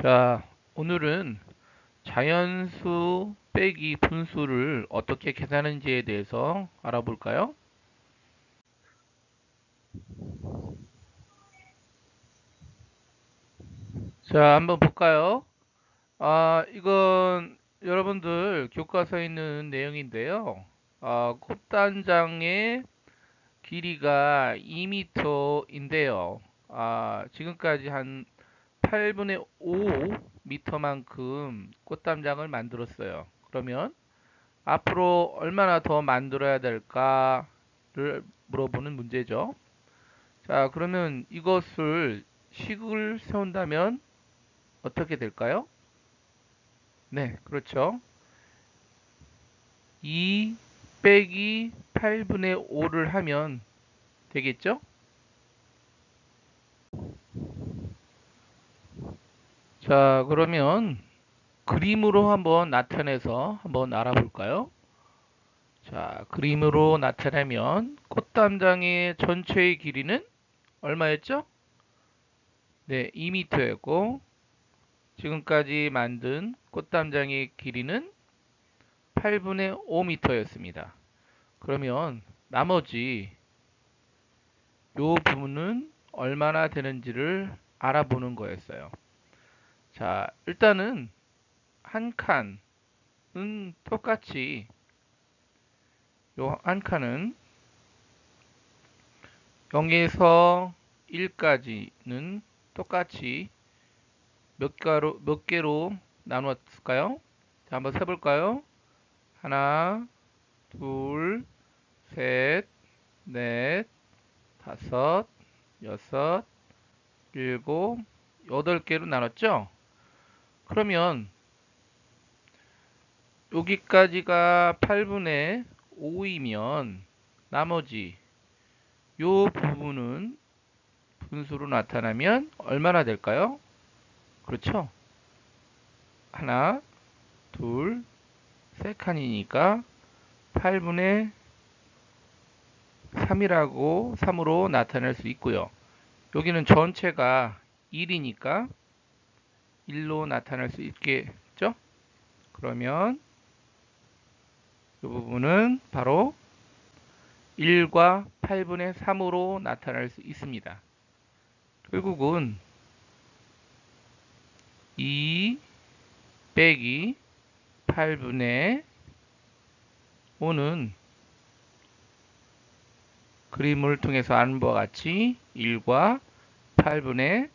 자, 오늘은 자연수 빼기 분수를 어떻게 계산하는지에 대해서 알아볼까요? 자, 한번 볼까요? 이건 여러분들 교과서에 있는 내용인데요. 콧단장의 길이가 2m인데요. 지금까지 한 8분의 5m만큼 꽃담장을 만들었어요. 그러면 앞으로 얼마나 더 만들어야 될까를 물어보는 문제죠. 자, 그러면 이것을 식을 세운다면 어떻게 될까요? 네, 그렇죠. 2 빼기 8분의 5를 하면 되겠죠? 자, 그러면 그림으로 한번 나타내서 한번 알아볼까요? 자, 그림으로 나타내면 꽃담장의 전체의 길이는 얼마였죠? 네, 2m였고 지금까지 만든 꽃담장의 길이는 8분의 5m였습니다. 그러면 나머지 이 부분은 얼마나 되는지를 알아보는 거였어요. 자, 일단은 한 칸은 똑같이 요 한 칸은 0에서 1까지는 똑같이 몇 개로 나누었을까요? 자, 한번 세볼까요? 하나, 둘, 셋, 넷, 다섯, 여섯, 일곱, 여덟 개로 나눴죠? 그러면 여기까지가 8분의 5이면 나머지 요 부분은 분수로 나타나면 얼마나 될까요? 그렇죠? 하나, 둘, 세 칸이니까 8분의 3으로 나타낼 수 있고요. 여기는 전체가 1이니까 1로 나타낼 수 있겠죠? 그러면 이 부분은 바로 1과 8분의 3으로 나타날 수 있습니다. 결국은 2 빼기 8분의 5는 그림을 통해서 아는 바와 같이 1과 8분의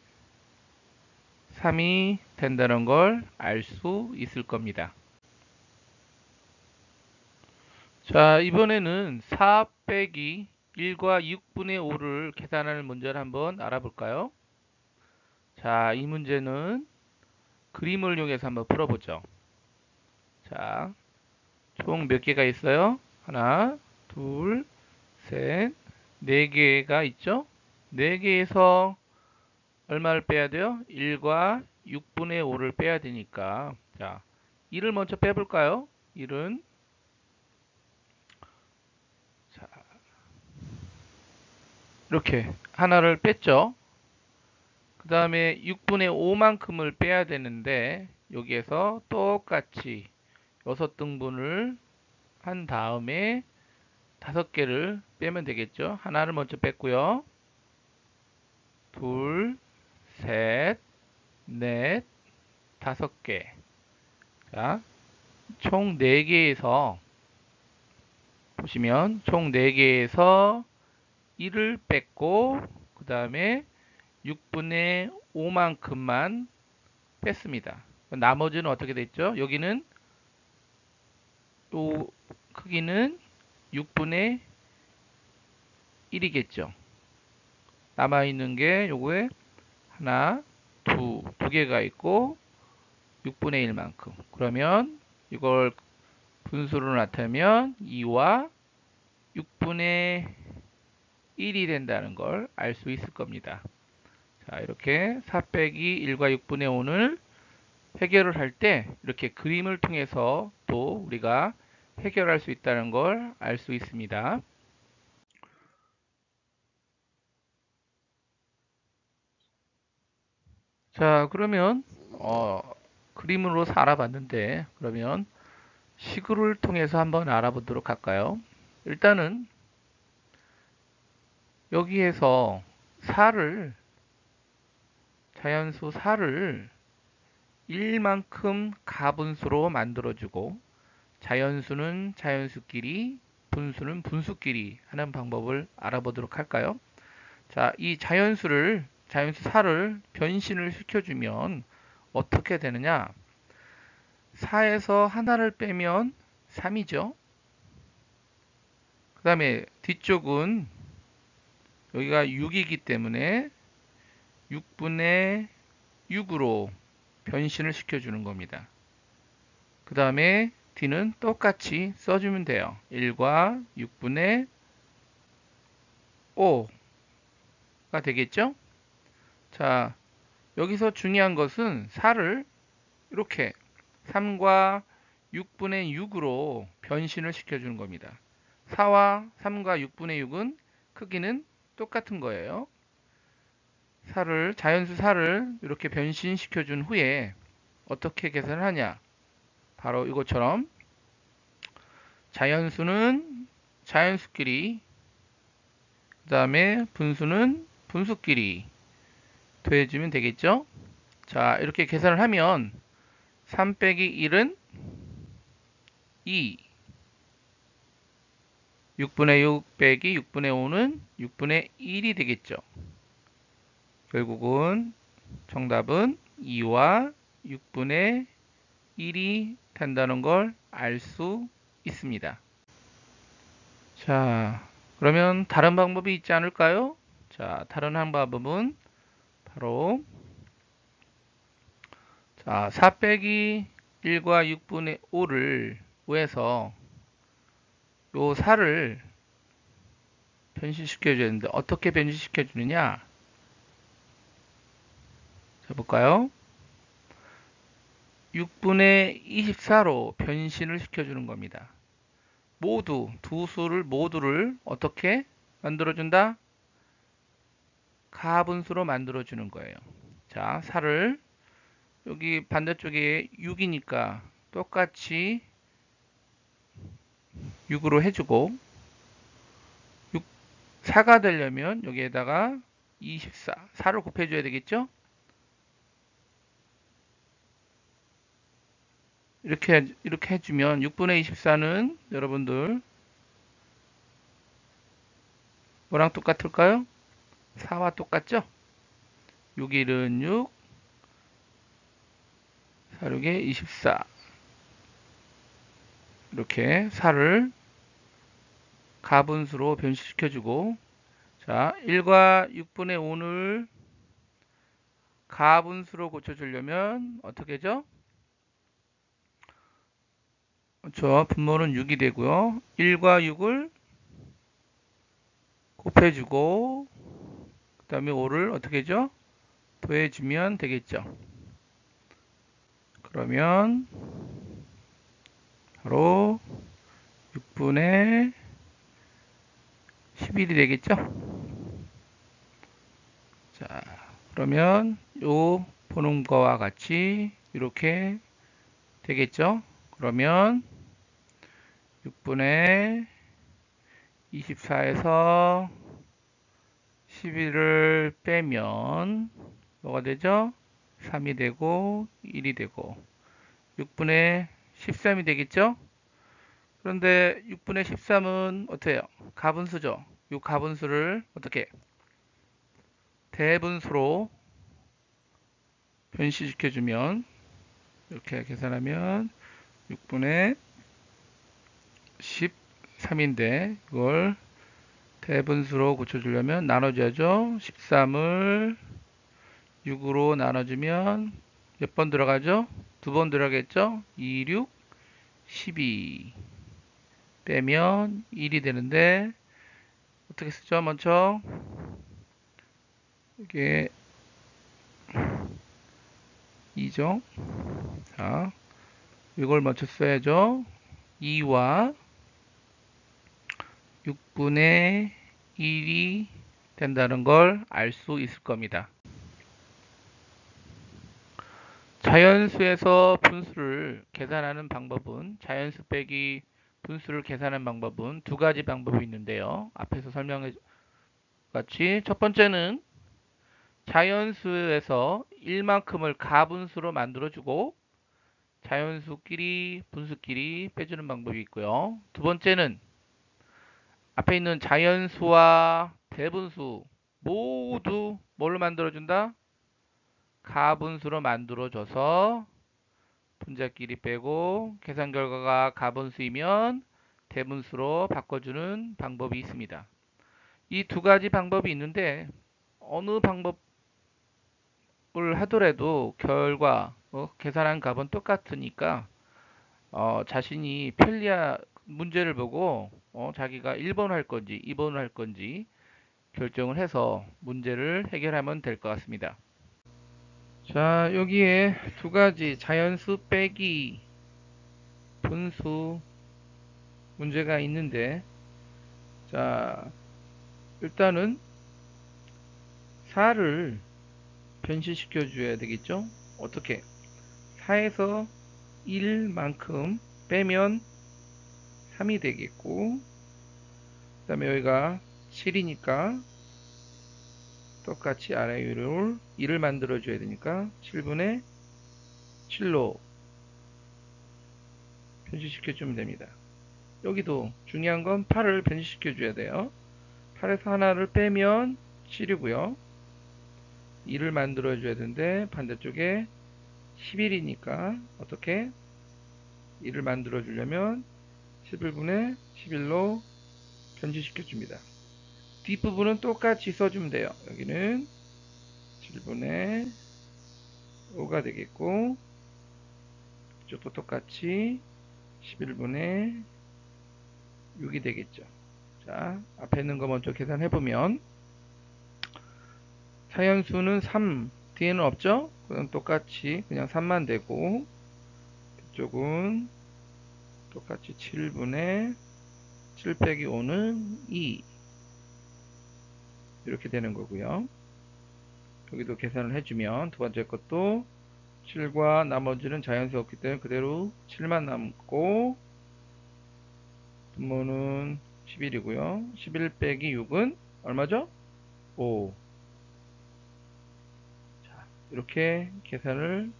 3이 된다는 걸 알 수 있을 겁니다. 자, 이번에는 4 빼기 1과 6분의 5를 계산하는 문제를 한번 알아볼까요? 자, 이 문제는 그림을 이용해서 한번 풀어보죠. 자, 총 몇 개가 있어요? 하나, 둘, 셋, 네 개가 있죠? 네 개에서 얼마를 빼야 돼요? 1과 6분의 5를 빼야 되니까. 자, 1을 먼저 빼볼까요? 1은 자, 이렇게 하나를 뺐죠? 그 다음에 6분의 5만큼을 빼야 되는데 여기에서 똑같이 6등분을 한 다음에 5개를 빼면 되겠죠. 하나를 먼저 뺐고요. 둘, 셋, 넷, 5개. 자, 총 4개에서 보시면 총 4개에서 1을 뺐고 그 다음에 6분의 5만큼만 뺐습니다. 나머지는 어떻게 됐죠? 여기는 요 크기는 6분의 1이겠죠. 남아있는 게 요거에 하나, 두 개가 있고 6분의 1만큼. 그러면 이걸 분수로 나타내면 2와 6분의 1이 된다는 걸 알 수 있을 겁니다. 자, 이렇게 4 빼기 1과 6분의 5를 해결을 할 때 이렇게 그림을 통해서 또 우리가 해결할 수 있다는 걸 알 수 있습니다. 자, 그러면 그림으로서 알아봤는데 그러면 식을 통해서 한번 알아보도록 할까요? 일단은 여기에서 자연수 4를 1만큼 가분수로 만들어주고 자연수는 자연수끼리, 분수는 분수끼리 하는 방법을 알아보도록 할까요? 자, 이 자연수 4를 변신을 시켜주면 어떻게 되느냐? 4에서 하나를 빼면 3이죠. 그 다음에 뒤쪽은 여기가 6이기 때문에 6분의 6으로 변신을 시켜주는 겁니다. 그 다음에 D는 똑같이 써주면 돼요. 1과 6분의 5가 되겠죠? 자, 여기서 중요한 것은 4를 이렇게 3과 6분의 6으로 변신을 시켜주는 겁니다. 4와 3과 6분의 6은 크기는 똑같은 거예요. 자연수 4를 이렇게 변신시켜 준 후에 어떻게 계산을 하냐? 바로 이것처럼 자연수는 자연수끼리, 그 다음에 분수는 분수끼리 더해주면 되겠죠? 자, 이렇게 계산을 하면 3 빼기 1은 2, 6분의 6 빼기 6분의 5는 6분의 1이 되겠죠. 결국은 정답은 2와 6분의 1이 된다는 걸 알 수 있습니다. 자, 그러면 다른 방법이 있지 않을까요? 자, 다른 한 방법은 바로 4 빼기 1과 6분의 5를 5에서 요 4를 변신시켜 줘야 되는데 어떻게 변신시켜 주느냐? 자, 볼까요? 6분의 24로 변신을 시켜주는 겁니다. 두 수를 모두를 어떻게 만들어준다? 가분수로 만들어주는 거예요. 자, 4를 여기 반대쪽에 6이니까 똑같이 6으로 해주고 4가 되려면 여기에다가 4를 곱해줘야 되겠죠? 이렇게 해주면 6분의 24는 여러분들 뭐랑 똑같을까요? 4와 똑같죠? 6, 1은 6, 4, 6에 24. 이렇게 4를 가분수로 변신시켜주고, 자, 1과 6분의 5를 가분수로 고쳐주려면 어떻게 하죠? 그렇죠. 분모는 6이 되고요. 1과 6을 곱해주고, 그 다음에 5를 어떻게 하죠? 더해주면 되겠죠. 그러면 바로 6분의 11이 되겠죠? 자, 그러면 요 보는 거와 같이 이렇게 되겠죠? 그러면 6분의 24에서 11을 빼면 뭐가 되죠? 3이 되고 1이 되고 6분의 13이 되겠죠? 그런데 6분의 13은 어때요? 가분수죠? 이 가분수를 어떻게 대분수로 변시시켜주면 이렇게 계산하면 6분의 13인데 이걸 대분수로 고쳐주려면 나눠줘야죠. 13을 6으로 나눠주면 몇 번 들어가죠? 두 번 들어가겠죠? 2, 6, 12 빼면 1이 되는데 어떻게 쓰죠? 먼저 이게 2죠. 자, 이걸 먼저 써야죠. 2와 6분의 1이 된다는 걸 알 수 있을 겁니다. 자연수에서 분수를 계산하는 방법은 자연수 빼기 분수를 계산하는 방법은 두 가지 방법이 있는데요. 앞에서 설명해 같이 첫 번째는 자연수에서 1만큼을 가분수로 만들어주고 자연수끼리 분수끼리 빼주는 방법이 있고요. 두 번째는 앞에 있는 자연수와 대분수 모두 뭘로 만들어준다? 가분수로 만들어줘서 분자끼리 빼고 계산 결과가 가분수이면 대분수로 바꿔주는 방법이 있습니다. 이 두 가지 방법이 있는데 어느 방법을 하더라도 결과 계산한 값은 똑같으니까 자신이 편리한 문제를 보고 자기가 1번 할 건지 2번 할 건지 결정을 해서 문제를 해결하면 될 것 같습니다. 자, 여기에 두 가지 자연수 빼기 분수 문제가 있는데, 자, 일단은 4를 변시시켜 줘야 되겠죠? 어떻게? 4에서 1만큼 빼면 3이 되겠고, 그 다음에 여기가 7이니까 똑같이 아래위로 1을 만들어 줘야 되니까 7분의 7로 변시시켜 주면 됩니다. 여기도 중요한 건 8을 변시시켜 줘야 돼요. 8에서 하나를 빼면 7이고요. 2를 만들어 줘야 되는데 반대쪽에 11이니까 어떻게 2를 만들어 주려면 11분의 11로 변시시켜 줍니다. 뒷부분은 똑같이 써주면 돼요. 여기는 7분의 5가 되겠고 이쪽도 똑같이 11분의 6이 되겠죠. 자, 앞에 있는 거 먼저 계산해보면 사연수는 3 뒤에는 없죠? 그럼 똑같이 그냥 3만 되고 이쪽은 똑같이 7분의 7 빼기 5는 2 이렇게 되는 거고요. 여기도 계산을 해주면 두 번째 것도 7과 나머지는 자연수 없기 때문에 그대로 7만 남고 분모는 11이고요. 11 빼기 6은 얼마죠? 5. 자, 이렇게 계산을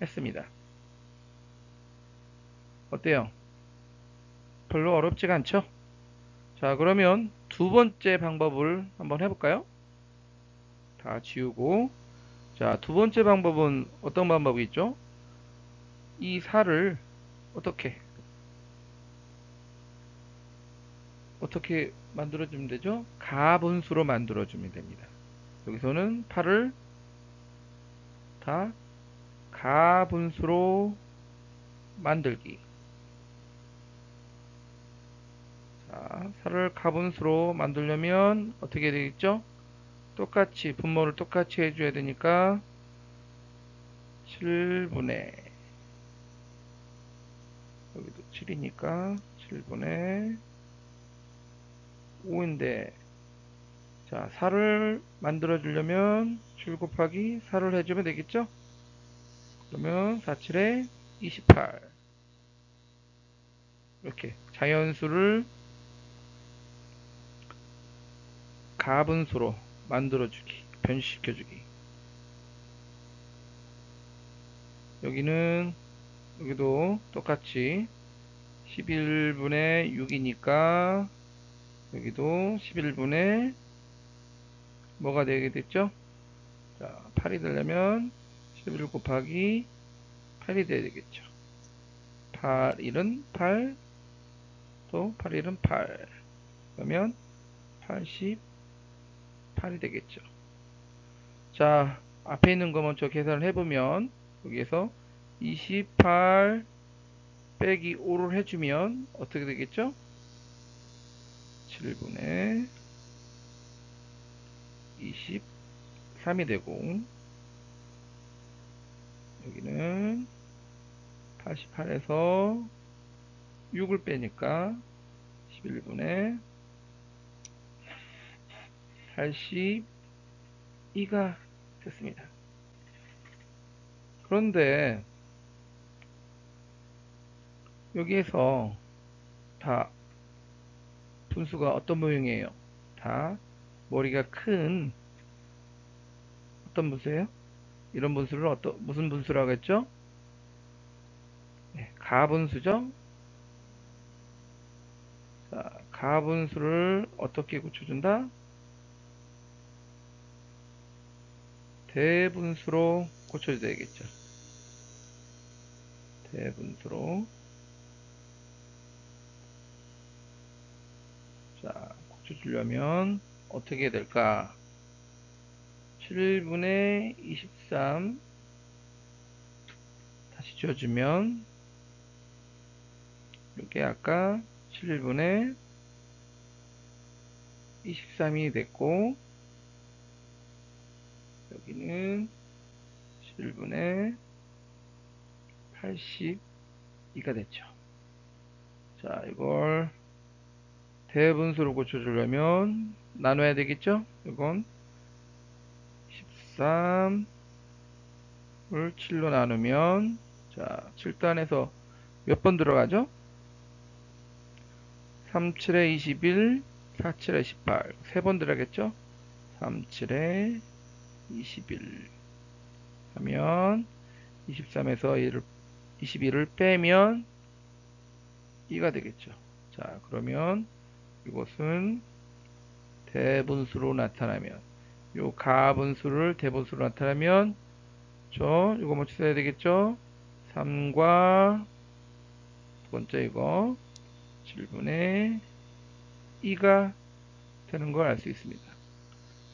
했습니다. 어때요? 별로 어렵지가 않죠? 자, 그러면 두 번째 방법을 한번 해볼까요? 다 지우고. 자, 두 번째 방법은 어떤 방법이 있죠? 이 4를 어떻게 만들어주면 되죠? 가분수로 만들어주면 됩니다. 여기서는 8을 다 가분수로 만들기. 자, 4를 가분수로 만들려면 어떻게 되겠죠? 똑같이 분모를 똑같이 해줘야 되니까 7분의 여기도 7이니까 7분의 5인데 자 4를 만들어 주려면 7 곱하기 4를 해주면 되겠죠? 그러면 4, 7에 28 이렇게 자연수를 가분수로 만들어주기 변시켜주기 여기도 똑같이 11분의 6이니까 여기도 11분의 뭐가 되게 됐죠? 자, 8이 되려면 11 곱하기 8이 돼야 되겠죠. 8, 1은 8, 또 8, 1은 8. 그러면 88이 되겠죠. 자, 앞에 있는 거 먼저 계산을 해보면 여기에서 28 빼기 5를 해주면 어떻게 되겠죠? 7분의 23이 되고 여기는 88에서 6을 빼니까 11분의 82가 됐습니다. 그런데 여기에서 다 분수가 어떤 모형이에요? 다 머리가 큰 어떤 분수예요? 이런 분수를 무슨 분수라고 했죠? 네, 가분수죠? 자, 가분수를 어떻게 고쳐준다? 대분수로 고쳐줘야겠죠. 대분수로. 자, 고쳐주려면 어떻게 될까? 7분의 23 다시 지워주면 이게 아까 7분의 23이 됐고 여기는 7분의 82가 됐죠. 자, 이걸 대분수로 고쳐주려면 나눠야 되겠죠? 이건 13을 7로 나누면 자, 7단에서 몇 번 들어가죠? 3, 7에 21, 4, 7에 18 세 번 들어가겠죠? 3, 7에 21 하면 23에서 21을 빼면 2가 되겠죠. 자, 그러면 이것은 대분수로 나타나면 요 가분수를 대분수로 나타나면 이거 뭐 써야 되겠죠? 3과 두 번째 이거 7분의 2가 되는 걸 알 수 있습니다.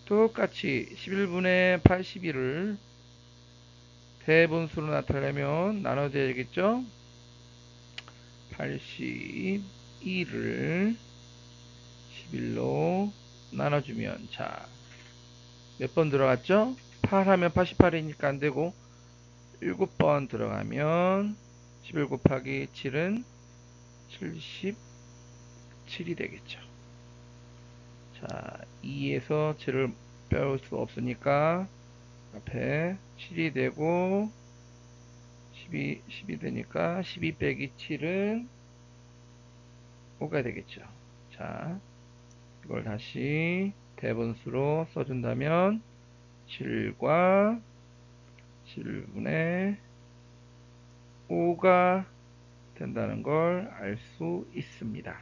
똑같이 11분의 81을 대분수로 나타내려면 나눠야 되겠죠? 82를 11로 나눠주면 자, 몇 번 들어갔죠? 8 하면 88이니까 안되고 7번 들어가면 11 곱하기 7은 77이 되겠죠. 자, 2에서 7을 빼올 수 없으니까 앞에 7이 되고 12 되니까 12 빼기 7은 5가 되겠죠. 자, 이걸 다시 대분수로 써준다면 7과 7분의 5가 된다는 걸 알 수 있습니다.